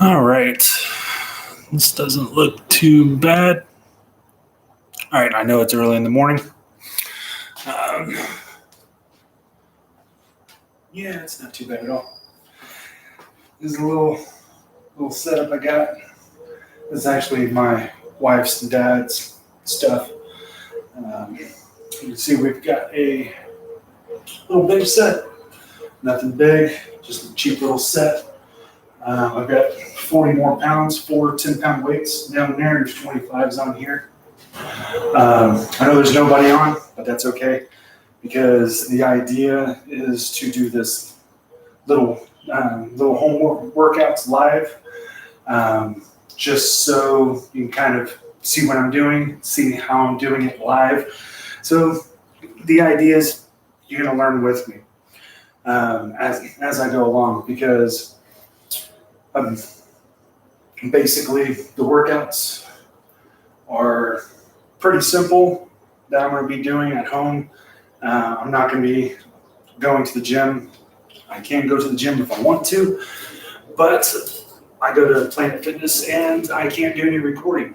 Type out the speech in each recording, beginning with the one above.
All right. This doesn't look too bad. All right, I know it's early in the morning. Yeah, it's not too bad at all. This is a little setup I got. This is actually my wife's and dad's stuff. You can see we've got a little bench set. Nothing big, just a cheap little set. I've got 40 more pounds, 4 10-pound weights down there. There's 25s on here. I know there's nobody on, but that's okay because the idea is to do this little home workouts live, just so you can kind of see what I'm doing, see how I'm doing it live. So the idea is you're going to learn with me as I go along, because basically the workouts are pretty simple that I'm going to be doing at home. I'm not going to be going to the gym. I can go to the gym if I want to, but I go to Planet Fitness and I can't do any recording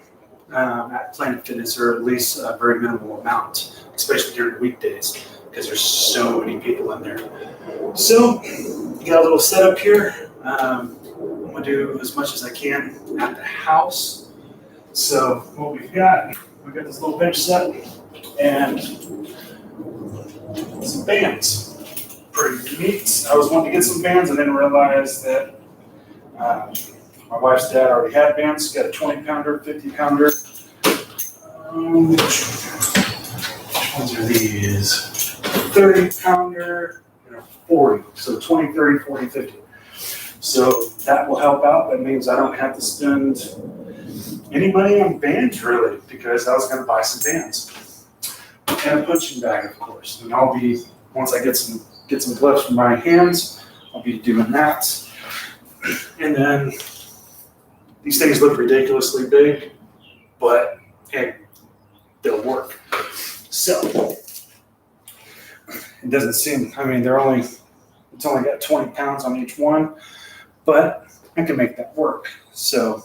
at Planet Fitness, or at least a very minimal amount, especially during the weekdays, because there's so many people in there. So you got a little setup here. I'm going to do as much as I can at the house. So what we've got this little bench set and some bands. Pretty neat. I was wanting to get some bands and then realized that my wife's dad already had bands. Got a 20-pounder, 50-pounder. Which ones are these? 30-pounder and a 40. So 20, 30, 40, 50. So that will help out. That means I don't have to spend any money on bands, really, because I was going to buy some bands and a punching bag, of course. And I'll be, once I get some gloves for my hands, I'll be doing that. And then these things look ridiculously big, but hey, they'll work. So it doesn't seem, I mean, it's only got 20 pounds on each one, but I can make that work. So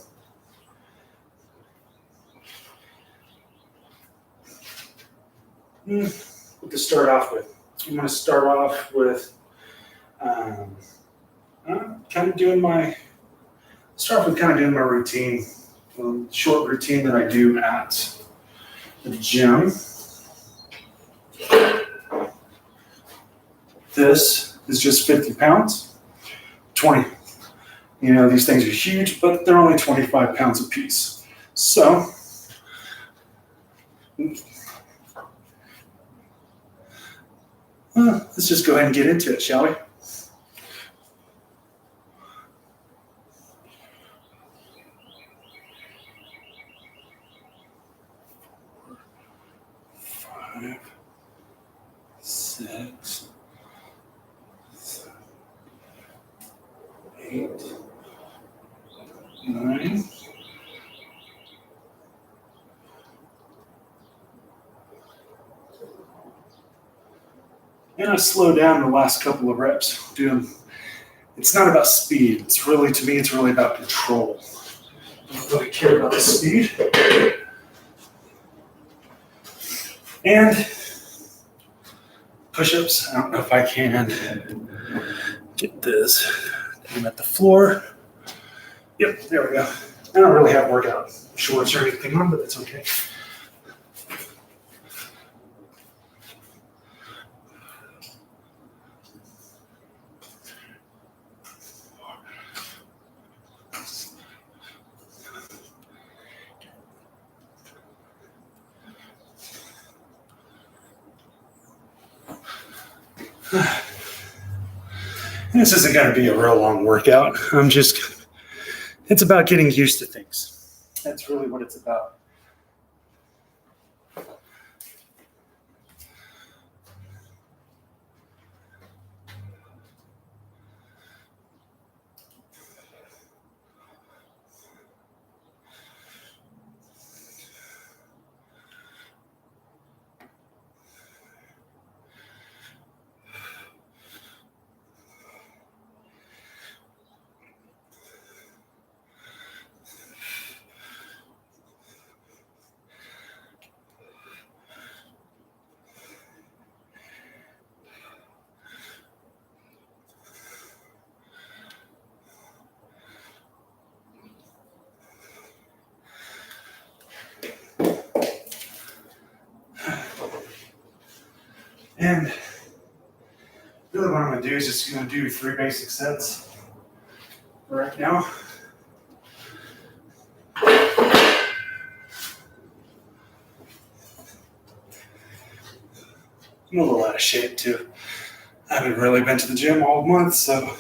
what to start off with? I'm going to start off with kind of doing my routine, short routine that I do at the gym. This is just 50 pounds, 20. You know, these things are huge, but they're only 25 pounds a piece. So let's just go ahead and get into it, shall we? Five, 6, 7, 8, 9. And I slow down the last couple of reps. It's not about speed. It's really about control. I don't really care about the speed. And push-ups. I don't know if I can get this. I'm at the floor. Yep, there we go. I don't really have workout shorts or anything on, but that's okay. This isn't going to be a real long workout. It's about getting used to things. That's really what it's about. And really what I'm going to do is just going to do 3 basic sets right now. I'm a little out of shape too. I haven't really been to the gym all month, so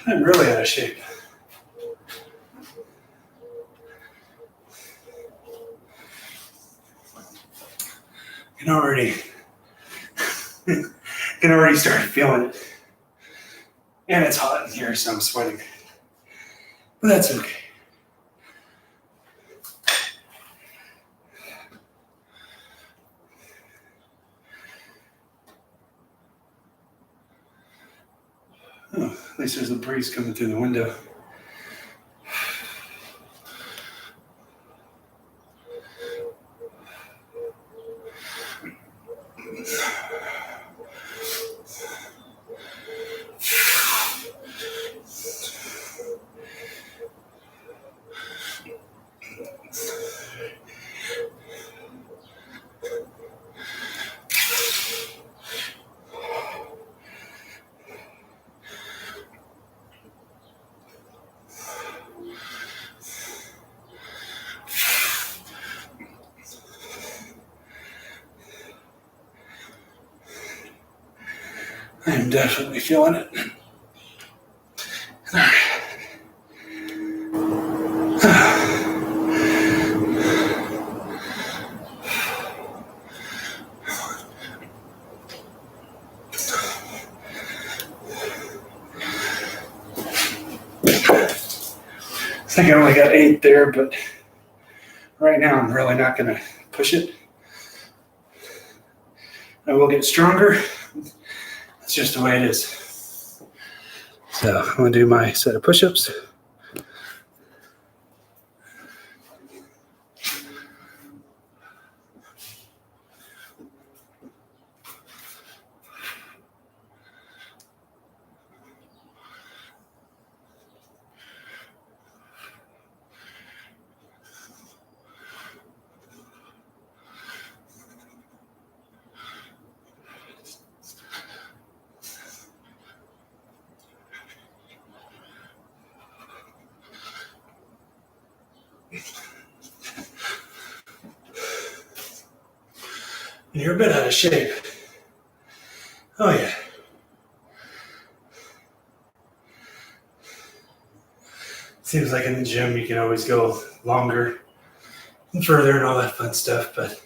I'm really out of shape. You can already start feeling it. And it's hot in here, so I'm sweating. But that's okay. Oh, at least there's a breeze coming through the window. I'm definitely feeling it. All right. I think I only got 8 there, but right now I'm really not going to push it. I will get stronger. That's just the way it is. So I'm going to do my set of push-ups. You're a bit out of shape. Oh yeah. Seems like in the gym you can always go longer and further and all that fun stuff, but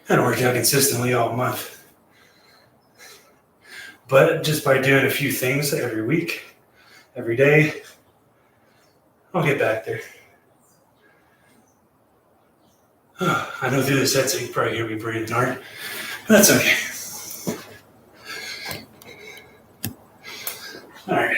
I haven't worked out consistently all month. But just by doing a few things every week, every day, I'll get back there. I know through this headset you can probably hear me breathing hard, but that's okay. All right.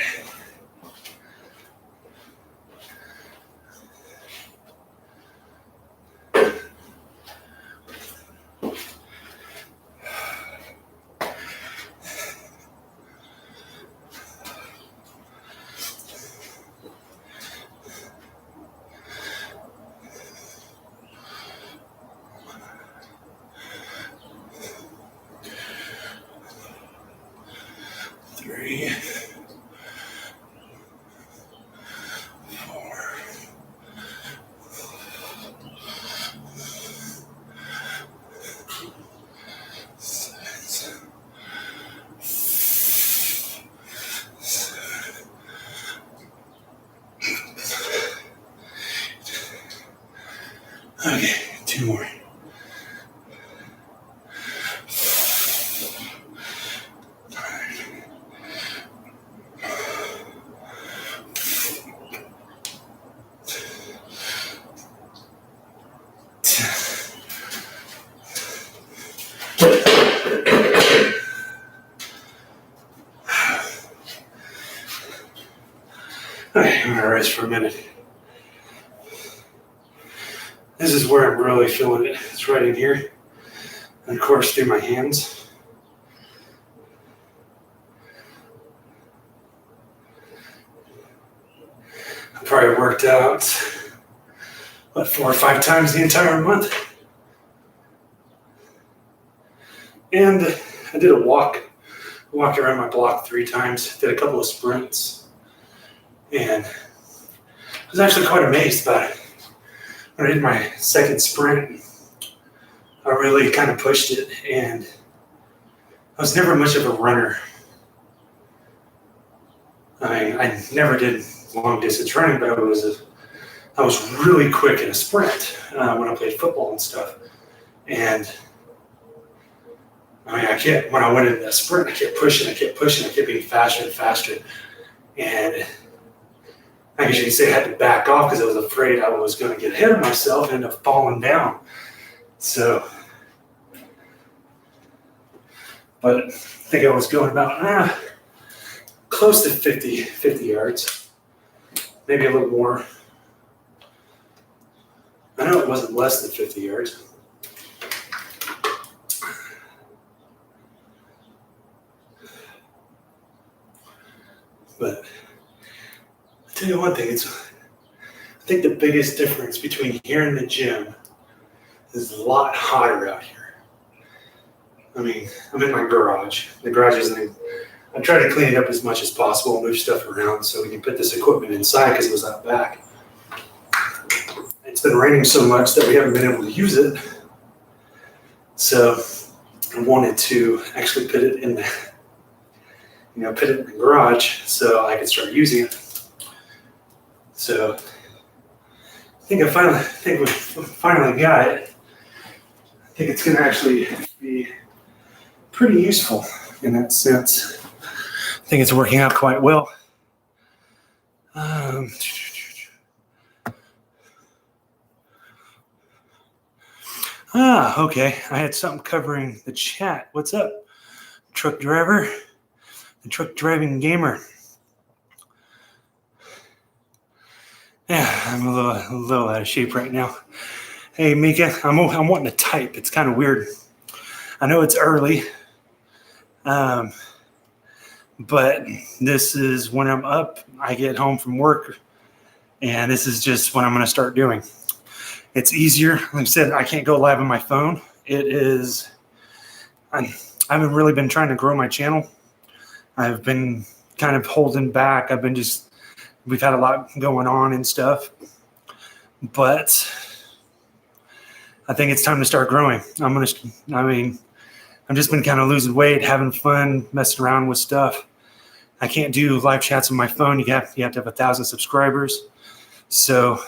Okay, 2 more. Okay, I'm gonna rest for a minute. This is where I'm really feeling it. It's right in here. And of course through my hands. I probably worked out, 4 or 5 times the entire month. And I did a walk. I walked around my block 3 times, did a couple of sprints. And I was actually quite amazed by it. When I did my second sprint, I really kind of pushed it, and I was never much of a runner. I never did long distance running, but I was really quick in a sprint when I played football and stuff. And when I went into that sprint, I kept pushing, I kept getting faster and faster. And I guess you could say I had to back off because I was afraid I was going to get ahead of myself and end up falling down. So, but I think I was going about close to 50 yards, maybe a little more. I know it wasn't less than 50 yards. But I'll tell you one thing, I think the biggest difference between here and the gym is a lot hotter out here. I mean, I'm in my garage. The garage isn't, I try to clean it up as much as possible, move stuff around so we can put this equipment inside because it was out back. It's been raining so much that we haven't been able to use it. So I wanted to actually put it in the, put it in the garage so I could start using it. So I think we finally got it. I think it's going to actually be pretty useful in that sense. I think it's working out quite well. Okay. I had something covering the chat. What's up, truck driver? The truck driving gamer. Yeah, I'm a little out of shape right now. Hey, Mika, I'm wanting to type. It's kind of weird. I know it's early, but this is when I'm up. I get home from work, and this is just what I'm going to start doing. It's easier. Like I said, I can't go live on my phone. I haven't really been trying to grow my channel. I've been kind of holding back. We've had a lot going on and stuff, but I think it's time to start growing. I've just been kind of losing weight, having fun, messing around with stuff. I can't do live chats on my phone. You have to have 1,000 subscribers. So,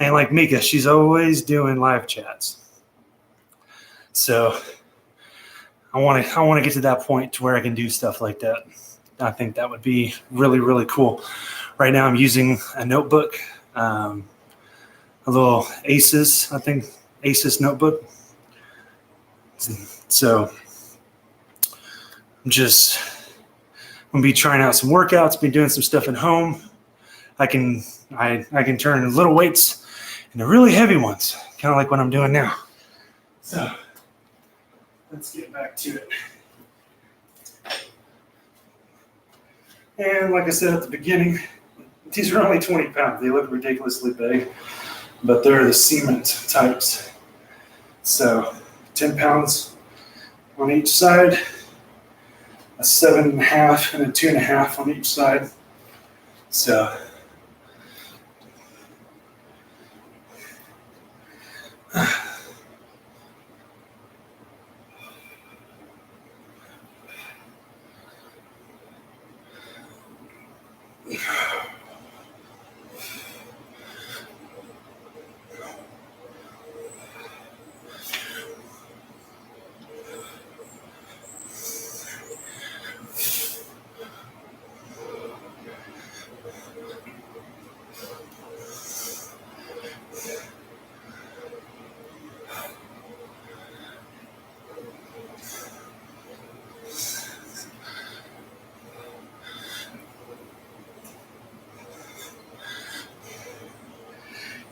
and like Mika, she's always doing live chats. So I want to get to that point to where I can do stuff like that. I think that would be really, really cool. Right now I'm using a notebook, a little Asus notebook. So I'm going to be trying out some workouts, be doing some stuff at home. I can turn little weights into really heavy ones, kind of like what I'm doing now. So let's get back to it. And like I said at the beginning, these are only 20 pounds. They look ridiculously big, but they're the cement types. So 10 pounds on each side, a 7.5 and a 2.5 on each side. So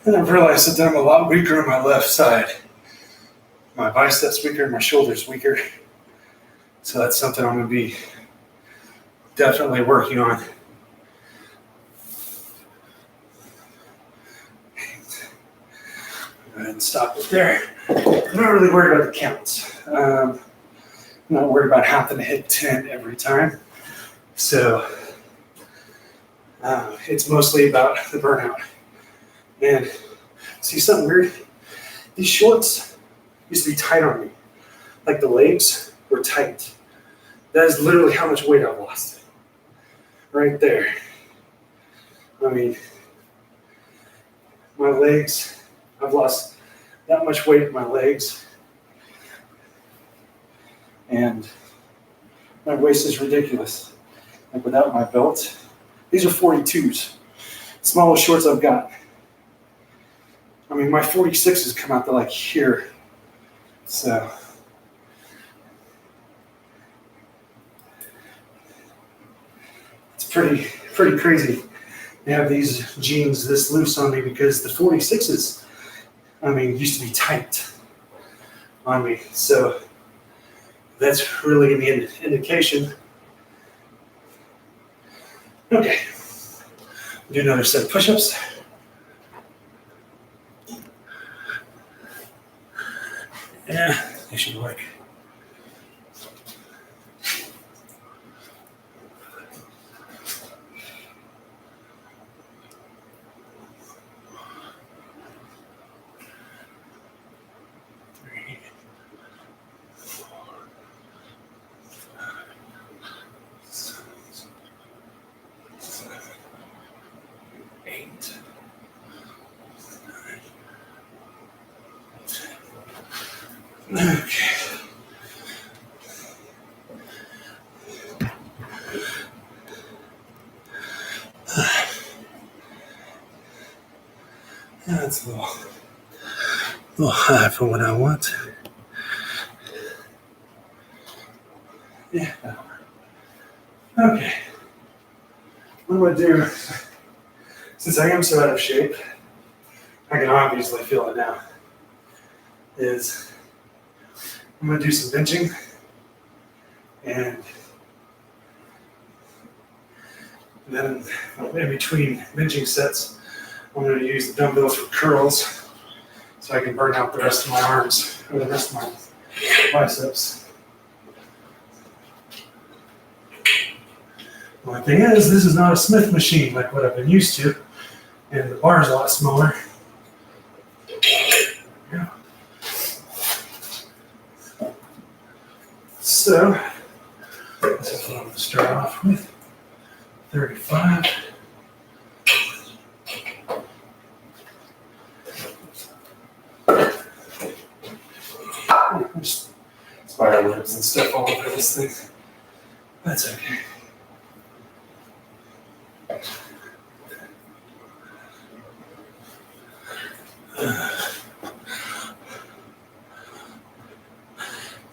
And I've realized that I'm a lot weaker on my left side. My biceps weaker, my shoulders weaker. So that's something I'm going to be definitely working on. Go ahead and stop it there. I'm not really worried about the counts. I'm not worried about having to hit 10 every time. So it's mostly about the burnout. And see something weird? These shorts used to be tight on me. Like the legs were tight. That is literally how much weight I've lost. Right there. I mean, my legs, I've lost that much weight in my legs. And my waist is ridiculous. Like without my belt. These are 42s. Smallest shorts I've got. I mean, my 46s come out to like here. So it's pretty crazy to have these jeans this loose on me because the 46s, I mean, used to be tight on me. So that's really giving me an indication. Okay, do another set of push-ups. Yeah, they should work. Okay. That's a little high for what I want. Yeah. Okay. What do I do? Since I am so out of shape, I can obviously feel it now. Is I'm going to do some benching, and then in between benching sets, I'm going to use the dumbbells for curls so I can burn out the rest of my arms or the rest of my biceps. The only thing is, this is not a Smith machine like what I've been used to, and the bar is a lot smaller. Yeah. So, this is what I'm going to start off with. 35. There's spider webs and stuff all over this thing. That's okay.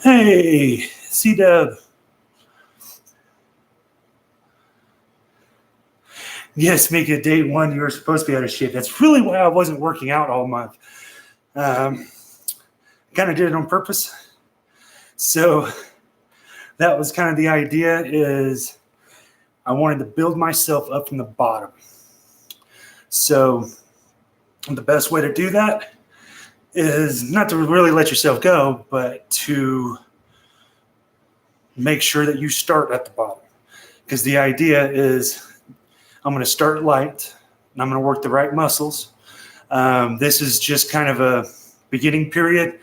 Hey, C-Dub. Yes, make it day one. You were supposed to be out of shape. That's really why I wasn't working out all month. Kind of did it on purpose. So that was kind of the idea, is I wanted to build myself up from the bottom. So the best way to do that is not to really let yourself go, but to make sure that you start at the bottom. Because the idea is I'm going to start light and I'm going to work the right muscles. This is just kind of a beginning period,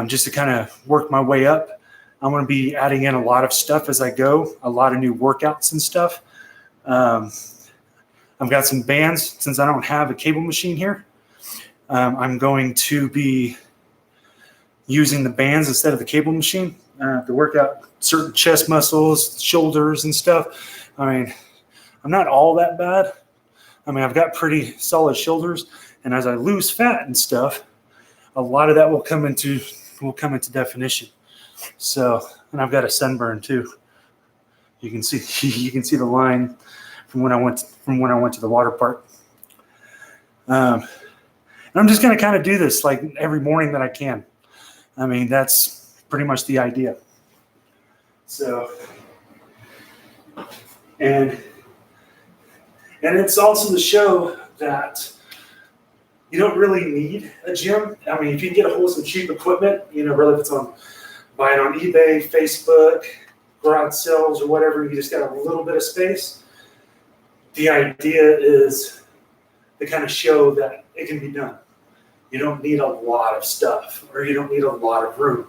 just to kind of work my way up. I'm going to be adding in a lot of stuff as I go, a lot of new workouts and stuff. I've got some bands. Since I don't have a cable machine here, I'm going to be using the bands instead of the cable machine to work out certain chest muscles, shoulders and stuff. I mean, I'm not all that bad. I mean, I've got pretty solid shoulders, and as I lose fat and stuff, a lot of that will come into definition. So, and I've got a sunburn too. You can see the line from when I went to the water park. I'm just going to kind of do this like every morning that I can. I mean, that's pretty much the idea. So, and it's also to show that you don't really need a gym. I mean, if you get a hold of some cheap equipment, whether it's buy it on eBay, Facebook, garage sales, or whatever, you just got a little bit of space. The idea is to kind of show that it can be done. You don't need a lot of stuff, or you don't need a lot of room.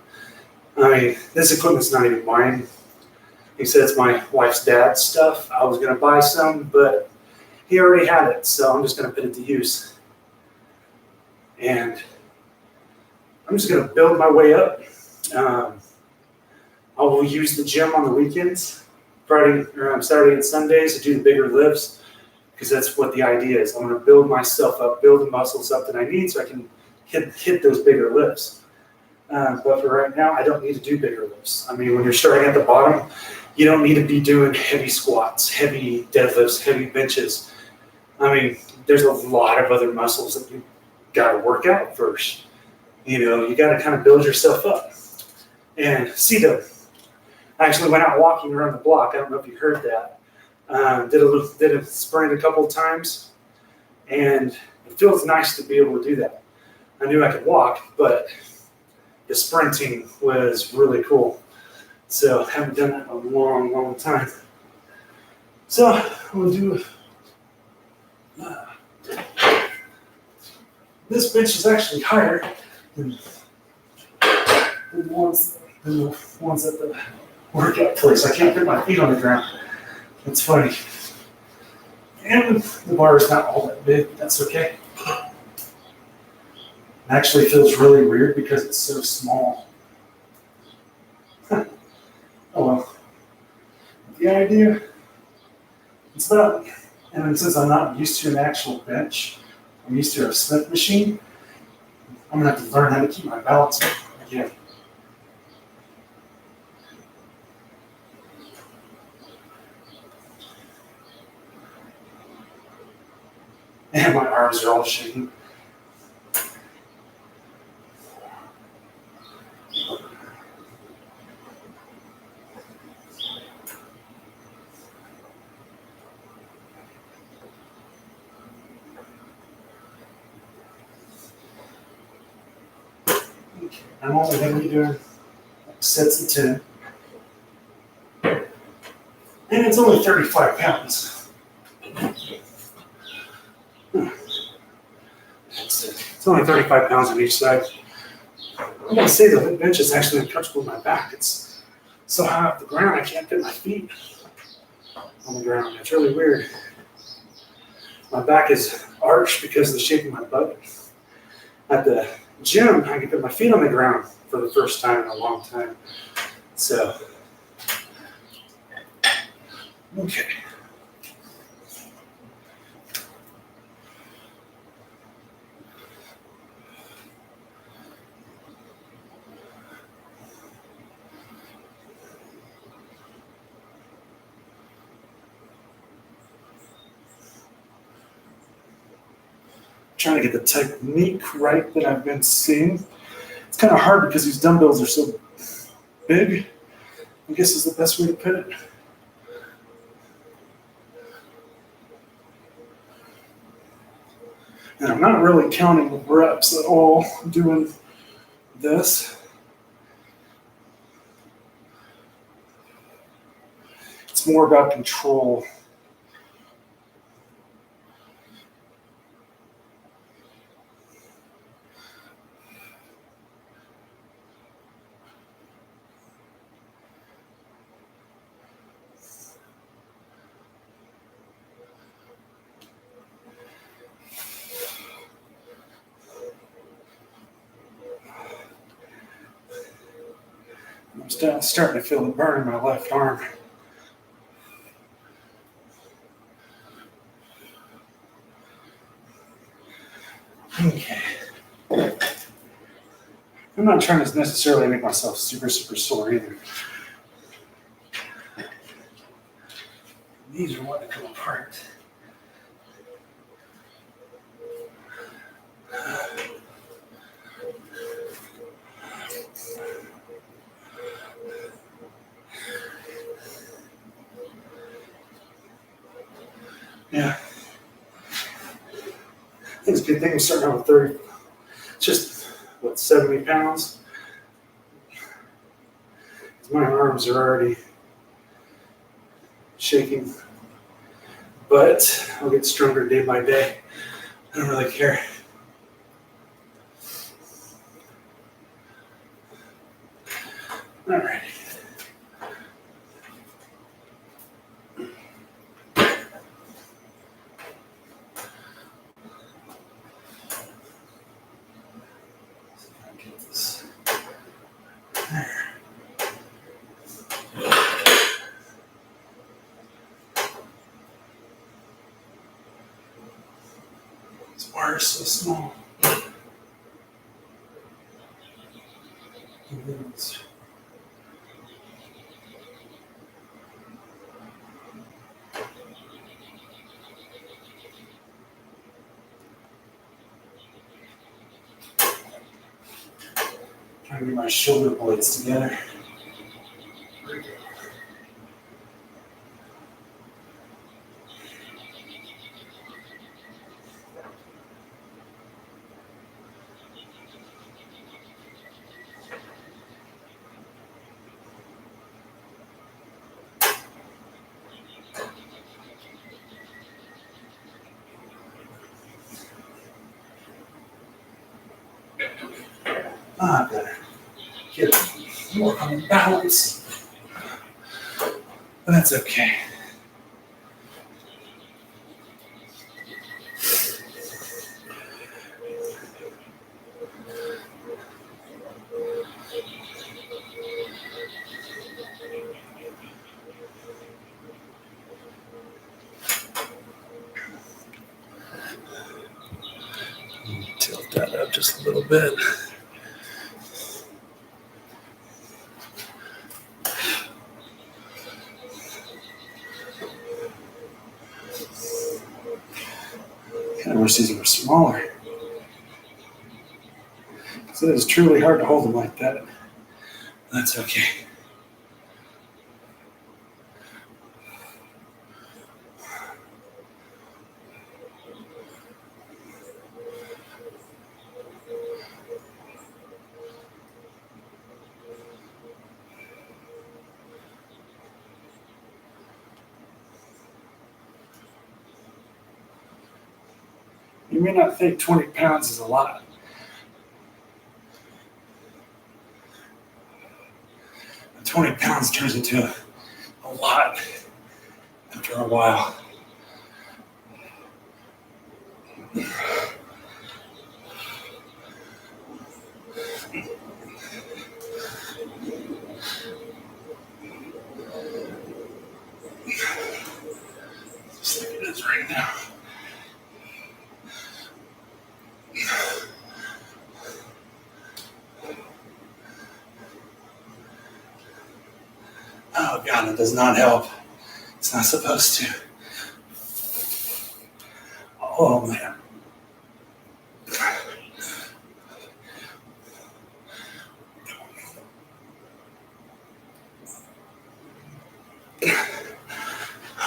I mean, this equipment's not even mine. He said it's my wife's dad's stuff. I was going to buy some, but he already had it, so I'm just going to put it to use. And I'm just going to build my way up. I will use the gym on the weekends, Saturday and Sundays, to do the bigger lifts, because that's what the idea is. I'm going to build myself up, build the muscles up that I need so I can hit those bigger lifts. But for right now, I don't need to do bigger lifts. I mean, when you're starting at the bottom, you don't need to be doing heavy squats, heavy deadlifts, heavy benches. I mean, there's a lot of other muscles that you got to work out first. You got to kind of build yourself up. And I actually went out walking around the block. I don't know if you heard that. Did a sprint a couple of times, and it feels nice to be able to do that. I knew I could walk, but the sprinting was really cool. So I haven't done that in a long, long time. So we'll do. This bench is actually higher than the ones at the workout place. I can't put my feet on the ground. It's funny. And the bar is not all that big. That's okay. It actually feels really weird because it's so small. Oh well. The idea, it's about, and since I'm not used to an actual bench, I'm used to a Smith machine, I'm going to have to learn how to keep my balance again. And my arms are all shaking. I'm only going to be doing sets of 10. And it's only 35 pounds. It's only 35 pounds on each side. I'm going to say the bench is actually uncomfortable in my back. It's so high off the ground, I can't put my feet on the ground. It's really weird. My back is arched because of the shape of my butt. At the gym, I can put my feet on the ground for the first time in a long time. So, okay. Trying to get the technique right that I've been seeing. It's kind of hard because these dumbbells are so big, I guess is the best way to put it. And I'm not really counting the reps at all doing this. It's more about control. I'm starting to feel the burn in my left arm. Okay. I'm not trying to necessarily make myself super, super sore either. These are wanting to come apart. I think it's a good thing I'm starting out with 30. Just, 70 pounds? My arms are already shaking, but I'll get stronger day by day. I don't really care. All right. Get this there. This bar is so small. Trying to get my shoulder blades together. I better get more on balance. But that's okay. Tilt that up just a little bit. I wish these were smaller. So it is truly hard to hold them like that. That's okay. You may not think 20 pounds is a lot. But 20 pounds turns into a lot after a while. Just like it is right now. Oh God, it does not help. It's not supposed to. Oh man.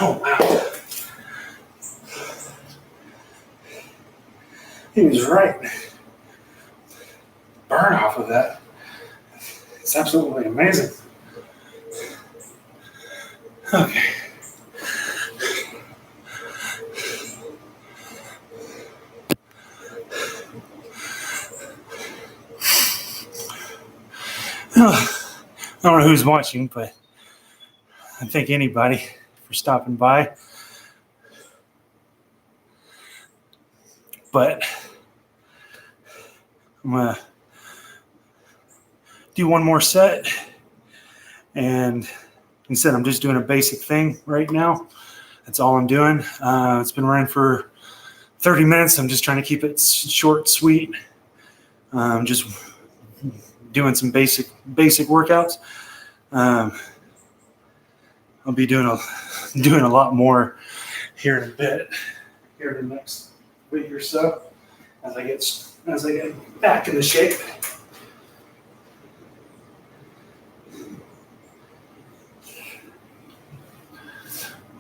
Oh wow. He was right. Burn off of that. It's absolutely amazing. Okay. I don't know who's watching, but I thank anybody for stopping by. But I'm going to do one more set. And like I said, I'm just doing a basic thing right now. That's all I'm doing. It's been running for 30 minutes. I'm just trying to keep it short, sweet. Just doing some basic workouts. I'll be doing a lot more here in a bit, here in the next week or so, as I get back into shape.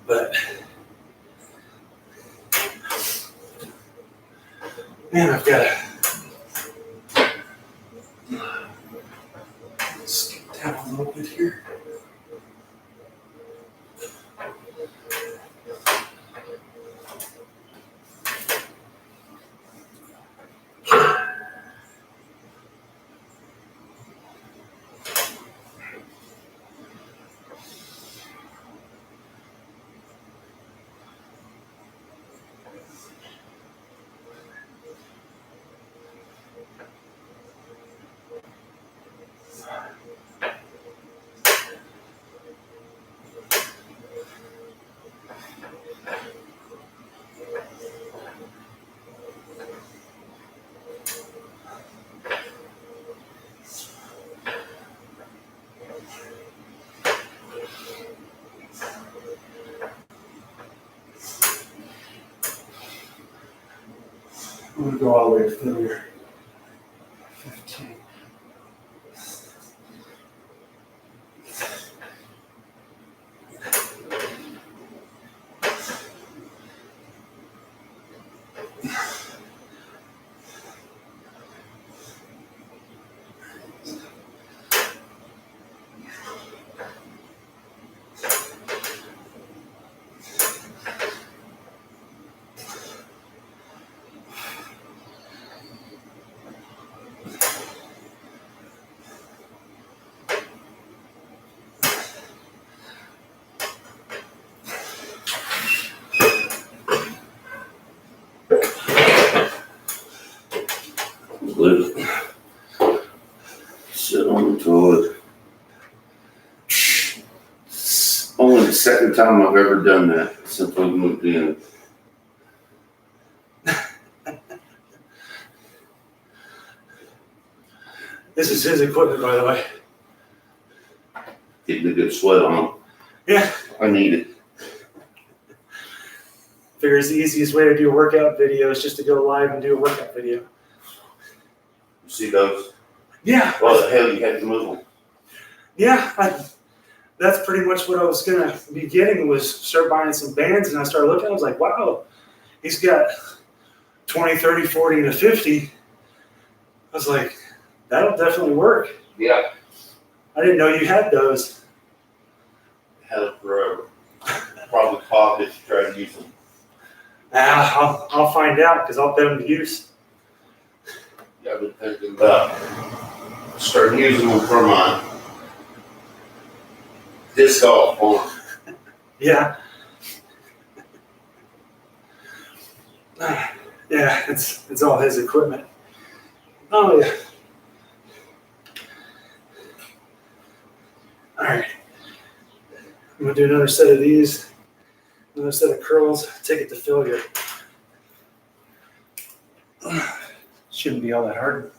But Man, I've got to skip down a little bit here. I'm going to go all the way to failure 15. Sit on the toilet. Only the second time I've ever done that since we moved in. This is his equipment, by the way. Getting a good sweat on. Yeah. I need it. Figures the easiest way to do a workout video is just to go live and do a workout video. You see those? Yeah. Well, the hell you had to move them. Yeah. That's pretty much what I was going to be getting, was start buying some bands. And I started looking, I was like, wow, he's got 20, 30, 40, and a 50. I was like, that'll definitely work. Yeah. I didn't know you had those. Had it forever. Probably caught if you try to use them. I'll find out, because I'll put them to use. Yeah, I've been thinking about starting using them for my disc golf one. Yeah. Yeah, it's all his equipment. Oh, yeah. All right. I'm going to do another set of these, another set of curls, take it to failure. Shouldn't be all that hard.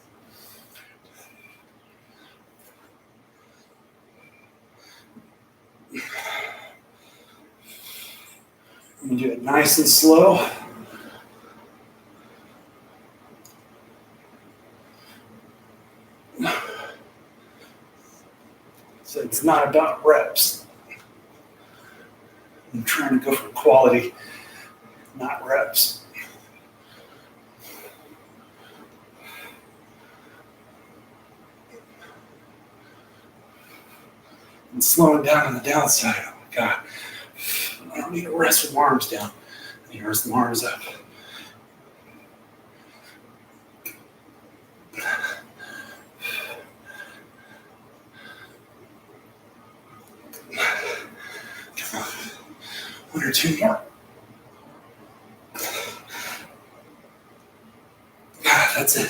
I'm going to do it nice and slow. So it's not about reps. I'm trying to go for quality, not reps. And slowing down on the downside. Oh my God. I don't need to rest with my arms down. I need to rest my arms up. Come on. One or two more. That's it.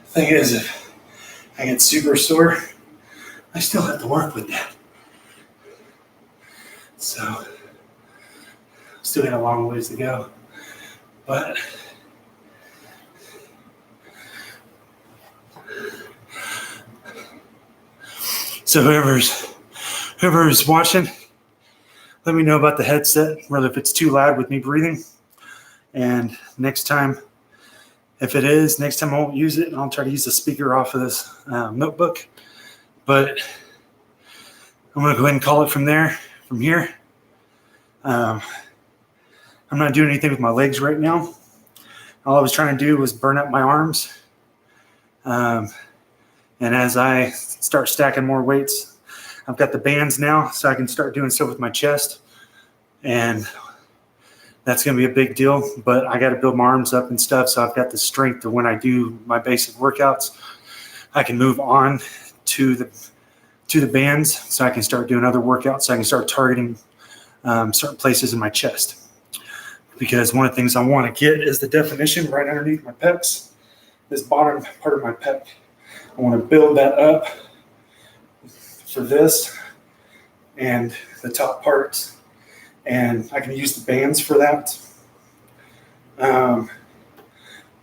Thing is, if I get super sore, I still have to work with that. So, still got a long ways to go. But so whoever's watching, let me know about the headset, whether if it's too loud with me breathing. And next time, if it is, next time I won't use it, and I'll try to use the speaker off of this notebook. But I'm going to go ahead and call it from here. I'm not doing anything with my legs right now. All I was trying to do was burn up my arms. And as I start stacking more weights, I've got the bands now, so I can start doing stuff with my chest. And that's going to be a big deal, but I got to build my arms up and stuff. So I've got the strength to, when I do my basic workouts, I can move on to the bands, so I can start doing other workouts. So I can start targeting certain places in my chest, because one of the things I want to get is the definition right underneath my pecs, this bottom part of my pec. I want to build that up for this and the top parts. And I can use the bands for that. I'm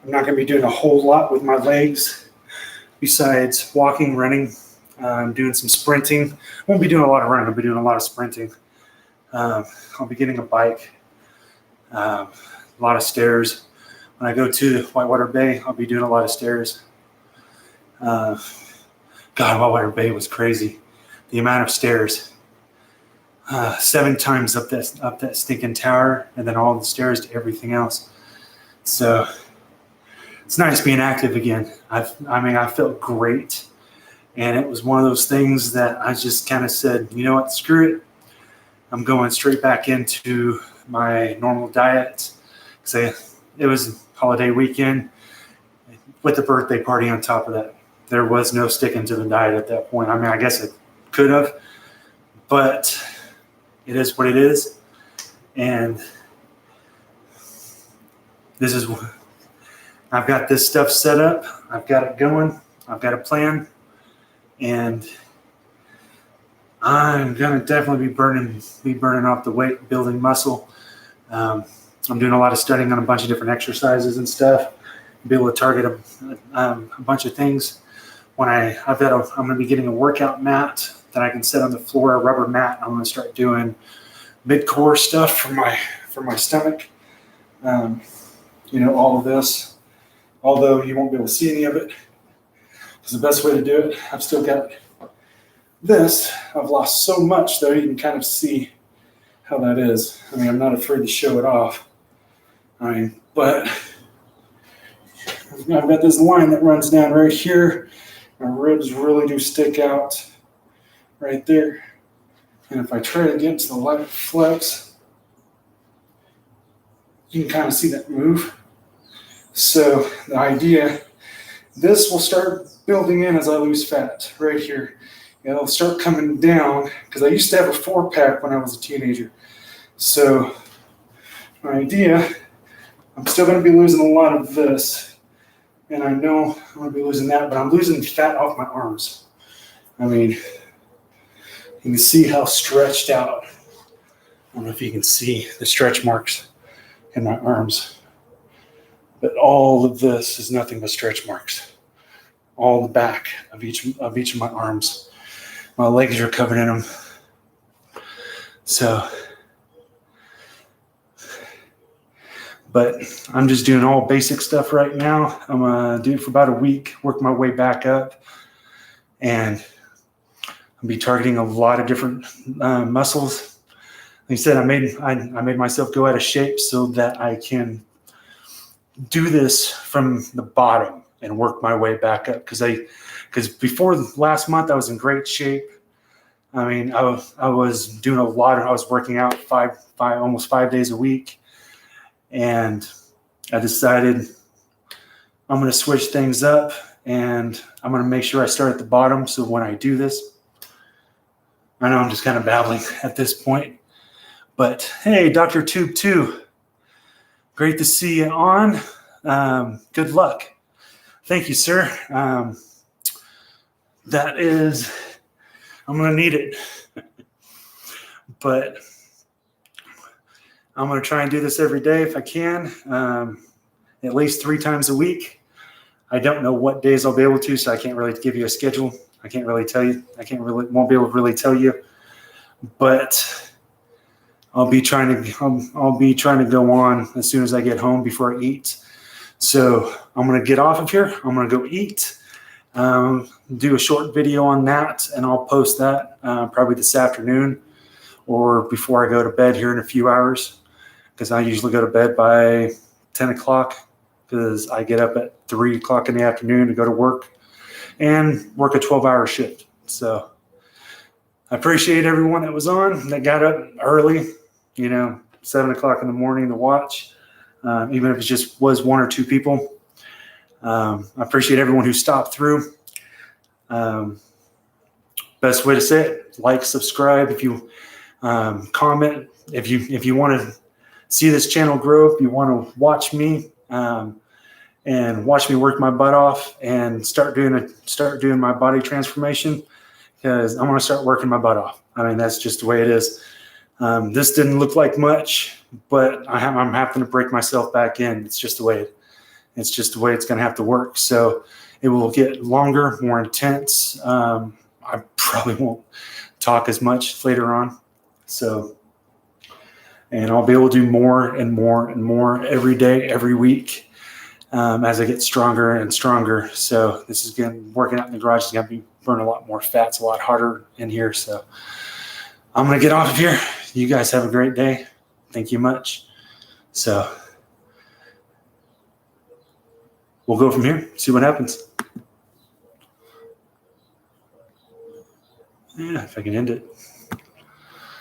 not going to be doing a whole lot with my legs besides walking, running, doing some sprinting. I won't be doing a lot of running. I'll be doing a lot of sprinting. I'll be getting a bike, a lot of stairs. When I go to Whitewater Bay, I'll be doing a lot of stairs. God, Whitewater Bay was crazy. The amount of stairs. 7 times up that stinking tower, and then all the stairs to everything else. So it's nice being active again. I felt great, and it was one of those things that I just kind of said, you know what, screw it. I'm going straight back into my normal diet. Because it was holiday weekend with the birthday party on top of that. There was no sticking to the diet at that point. I guess I could have, but it is what it is. And I've got this stuff set up. I've got it going. I've got a plan. And I'm going to definitely be burning off the weight, building muscle. I'm doing a lot of studying on a bunch of different exercises and stuff. Be able to target a bunch of things. I'm going to be getting a workout mat that I can set on the floor, a rubber mat. I'm going to start doing mid-core stuff for my stomach. All of this. Although you won't be able to see any of it, because the best way to do it, I've still got this. I've lost so much, though, you can kind of see how that is. I'm not afraid to show it off. But I've got this line that runs down right here. My ribs really do stick out right there. And if I try to get to the light flex, you can kind of see that move. So the idea, this will start building in as I lose fat right here. It'll start coming down, because I used to have a 4-pack when I was a teenager. So my idea, I'm still going to be losing a lot of this. And I know I'm going to be losing that, but I'm losing fat off my arms. You can see how stretched out. I don't know if you can see the stretch marks in my arms. But all of this is nothing but stretch marks. All the back of each of my arms. My legs are covered in them. So, but I'm just doing all basic stuff right now. I'm going to do it for about a week, work my way back up. And I'll be targeting a lot of different muscles. Like I said, I made myself go out of shape so that I can do this from the bottom and work my way back up. Because before last month, I was in great shape. I was doing a lot. I was working out almost 5 days a week. And I decided I'm going to switch things up, and I'm going to make sure I start at the bottom. So when I do this, I know I'm just kind of babbling at this point, but hey, Dr. Tube 2, great to see you on. Good luck. Thank you, sir. I'm going to need it, but I'm going to try and do this every day if I can, at least 3 times a week. I don't know what days I'll be able to, so I can't really give you a schedule. I can't really tell you. Won't be able to really tell you. But I'll be trying to go on as soon as I get home before I eat. So I'm going to get off of here. I'm going to go eat. Do a short video on that, and I'll post that probably this afternoon or before I go to bed here in a few hours. because I usually go to bed by 10 o'clock because I get up at 3 o'clock in the afternoon to go to work and work a 12-hour shift. So I appreciate everyone that was on, that got up early, 7 o'clock in the morning to watch, even if it just was one or two people. I appreciate everyone who stopped through. Best way to say it, like, subscribe. If you comment, if you want to see this channel grow, if you want to watch me and watch me work my butt off and start doing my body transformation, because I'm going to start working my butt off. I mean, that's just the way it is. This didn't look like much, but I'm having to break myself back in. It's just the way it's going to have to work. So it will get longer, more intense. I probably won't talk as much later on. So, and I'll be able to do more and more and more every day, every week, as I get stronger and stronger. So this is working out in the garage is going to be burning a lot more fats, a lot harder in here. So I'm going to get off of here. You guys have a great day. Thank you much. So we'll go from here, see what happens. Yeah, if I can end it.